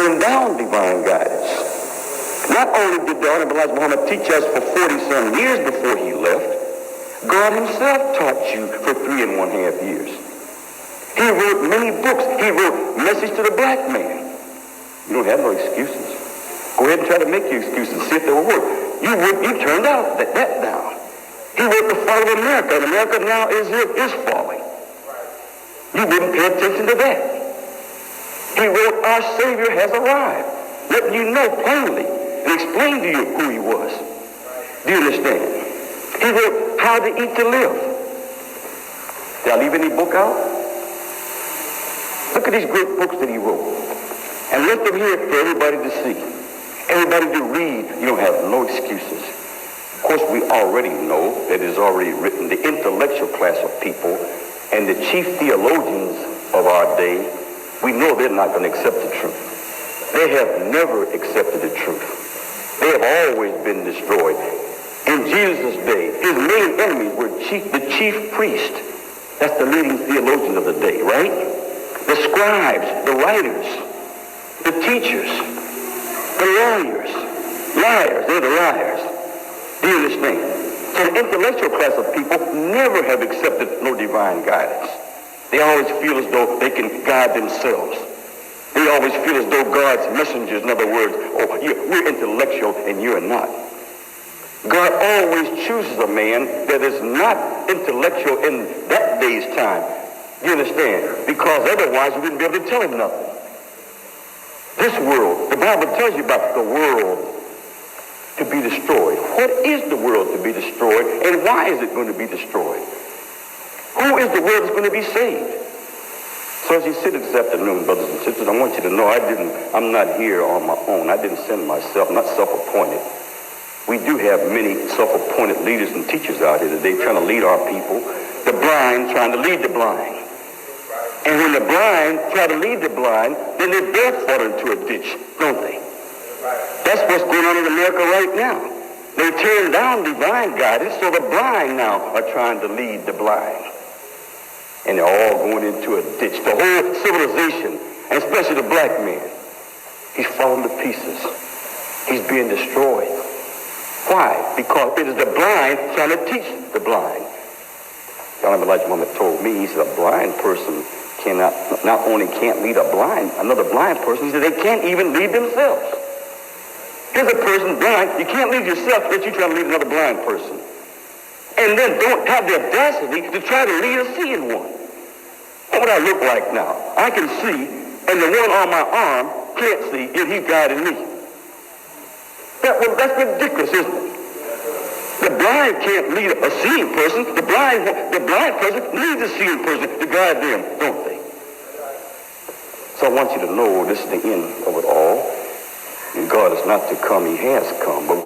turned down divine guidance. Not only did the Honorable Elijah Muhammad teach us for 40-some years before he left, God himself taught you for 3.5 years. He wrote many books. He wrote Message to the Black Man. You don't have no excuses. Go ahead and try to make your excuses. See if they will work. You turned out that down. He wrote The Fall of America, and America now is falling. You wouldn't pay attention to that. He wrote Our Savior Has Arrived, letting you know plainly and explain to you who he was. Do you understand? He wrote How to Eat to Live. Did I leave any book out? Look at these great books that he wrote. And let them here for everybody to see. Everybody to read. You don't have no excuses. Of course, we already know that it is already written. The intellectual class of people and the chief theologians of our day, we know they're not going to accept the truth. They have never accepted the truth. They have always been destroyed. In Jesus' day, his main enemies were the chief priest. That's the leading theologian of the day, right? The scribes, the writers, the teachers, the lawyers. Liars, they're the liars. Do you understand? So the intellectual class of people never have accepted no divine guidance. They always feel as though they can guide themselves. They always feel as though God's messengers, in other words, we're intellectual and you're not. God always chooses a man that is not intellectual in that day's time. You understand? Because otherwise you wouldn't be able to tell him nothing. This world, the Bible tells you about the world to be destroyed. What is the world to be destroyed, and why is it going to be destroyed? Who is the world that's going to be saved? So as you sit this afternoon, brothers and sisters, I want you to know I'm not here on my own. I didn't send myself, I'm not self-appointed. We do have many self-appointed leaders and teachers out here today trying to lead our people. The blind trying to lead the blind. And when the blind try to lead the blind, then they both fall into a ditch, don't they? That's what's going on in America right now. They turn down divine guidance, so the blind now are trying to lead the blind. And they're all going into a ditch. The whole civilization, and especially the black man, he's falling to pieces. He's being destroyed. Why? Because it is the blind trying to teach the blind. John Elijah Muhammad told me, he said, a blind person not only can't lead another blind person, he said they can't even lead themselves. Here's a person blind, you can't lead yourself, but you're trying to lead another blind person. And then don't have the audacity to try to lead a seeing one. What would I look like now? I can see, and the one on my arm can't see, yet he's guiding me. That's ridiculous, isn't it? The blind can't lead a seeing person. The blind person needs a seeing person to guide them, don't they? So I want you to know this is the end of it all. And God is not to come, he has come. But